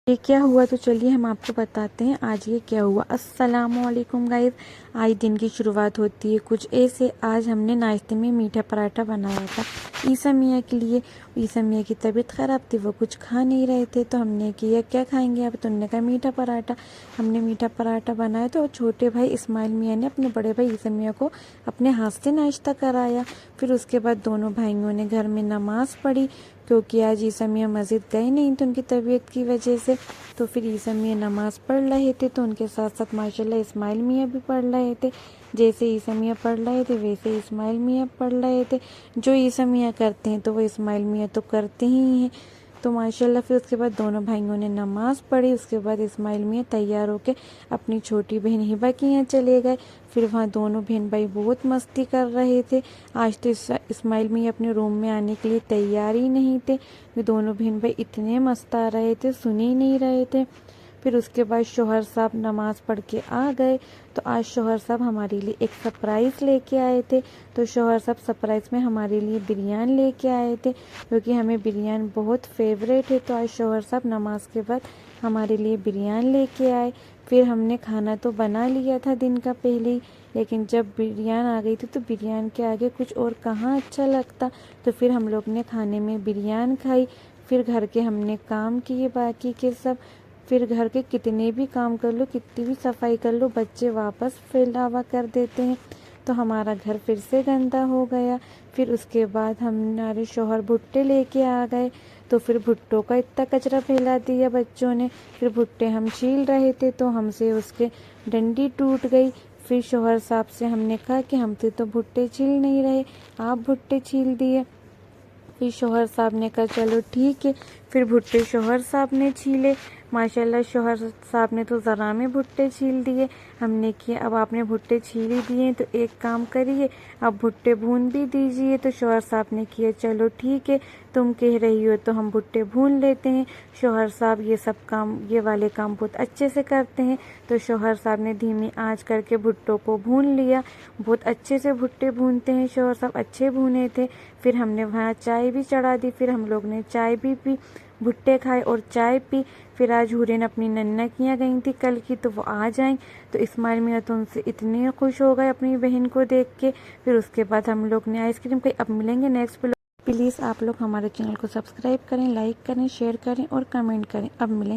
ये क्या हुआ तो चलिए हम आपको बताते हैं आज ये क्या हुआ। अस्सलामुअलैकुम गाइस, आज दिन की शुरुआत होती है कुछ ऐसे। आज हमने नाश्ते में मीठा पराठा बनाया था ईसा मियाँ के लिए। ईसा मियाँ की तबीयत ख़राब थी, वो कुछ खा नहीं रहे थे, तो हमने किया क्या खाएंगे आप, तो उन्होंने कहा मीठा पराठा। हमने मीठा पराठा बनाया तो छोटे भाई इस्माइल मियाँ ने अपने बड़े भाई ईसा मियाँ को अपने हाथ से नाश्ता कराया। फिर उसके बाद दोनों भाइयों ने घर में नमाज़ पढ़ी, क्योंकि आज ईसा मियाँ मस्जिद गए नहीं थे उनकी तबीयत की वजह से। तो फिर ईसा मियाँ नमाज़ पढ़ रहे थे, तो उनके साथ साथ माशाल्लाह इस्माइल मियाँ भी पढ़ रहे थे। जैसे ईसा मियाँ पढ़ रहे थे वैसे इस्माइल मियाँ पढ़ रहे थे। जो ईसा मियाँ करते हैं तो वो इस्माइल मियाँ तो करते ही हैं। तो माशाल्लाह फिर उसके बाद दोनों भाइयों ने नमाज़ पढ़ी। उसके बाद इस्माइल मियाँ तैयार होकर अपनी छोटी बहन हिबा के यहाँ चले गए। फिर वहाँ दोनों बहन भाई बहुत मस्ती कर रहे थे। आज तो इस्माइल मियाँ अपने रूम में आने के लिए तैयार ही नहीं थे। वे दोनों बहन भाई इतने मस्त आ रहे थे, सुन ही नहीं रहे थे। फिर उसके बाद शौहर साहब नमाज़ पढ़ के आ गए। तो आज शौहर साहब हमारे लिए एक सरप्राइज़ लेके आए थे। तो शौहर साहब सरप्राइज़ में हमारे लिए बिरयानी लेके आए थे, क्योंकि हमें बिरयानी बहुत फेवरेट है। तो आज शौहर साहब नमाज के बाद हमारे लिए बिरयानी लेके आए। फिर हमने खाना तो बना लिया था दिन का पहले ही, लेकिन जब बिरयानी आ गई थी तो बिरयानी के आगे कुछ और कहाँ अच्छा लगता। तो फिर हम लोग ने खाने में बिरयानी खाई। फिर घर के हमने काम किए बाकी के सब। फिर घर के कितने भी काम कर लो, कितनी भी सफाई कर लो, बच्चे वापस फैलावा कर देते हैं, तो हमारा घर फिर से गंदा हो गया। फिर उसके बाद हमारे शौहर भुट्टे लेके आ गए, तो फिर भुट्टों का इतना कचरा फैला दिया बच्चों ने। फिर भुट्टे हम छील रहे थे तो हमसे उसके डंडी टूट गई। फिर शौहर साहब से हमने कहा कि हमसे तो भुट्टे छील नहीं रहे, आप भुट्टे छील दिए। फिर शौहर साहब ने कहा चलो ठीक है। फिर भुट्टे शौहर साहब ने छीले। माशाल्लाह शौहर साहब ने तो ज़रा में भुट्टे छील दिए। हमने किया अब आपने भुट्टे छील ही दिए तो एक काम करिए, अब भुट्टे भून भी दीजिए। तो शौहर साहब ने किया चलो ठीक है, तुम कह रही हो तो हम भुट्टे भून लेते हैं। शौहर साहब ये वाले काम बहुत अच्छे से करते हैं। तो शौहर साहब ने धीमी आंच करके भुट्टों को भून लिया। बहुत अच्छे से भुट्टे भूनते हैं शौहर साहब, अच्छे भुने थे। फिर हमने वहाँ चाय भी चढ़ा दी, फिर हम लोग ने चाय भी पी, भुट्टे खाए और चाय पी। फिर आज हुरैन अपनी नन्ना के यहाँ गई थी कल की, तो वो आ जाएं। तो इस्माइल मियाँ तो उनसे इतने खुश हो गए अपनी बहन को देख के। फिर उसके बाद हम लोग ने आइसक्रीम खाई। अब मिलेंगे नेक्स्ट ब्लॉग। प्लीज़ आप लोग हमारे चैनल को सब्सक्राइब करें, लाइक करें, शेयर करें और कमेंट करें। अब मिलेंगे।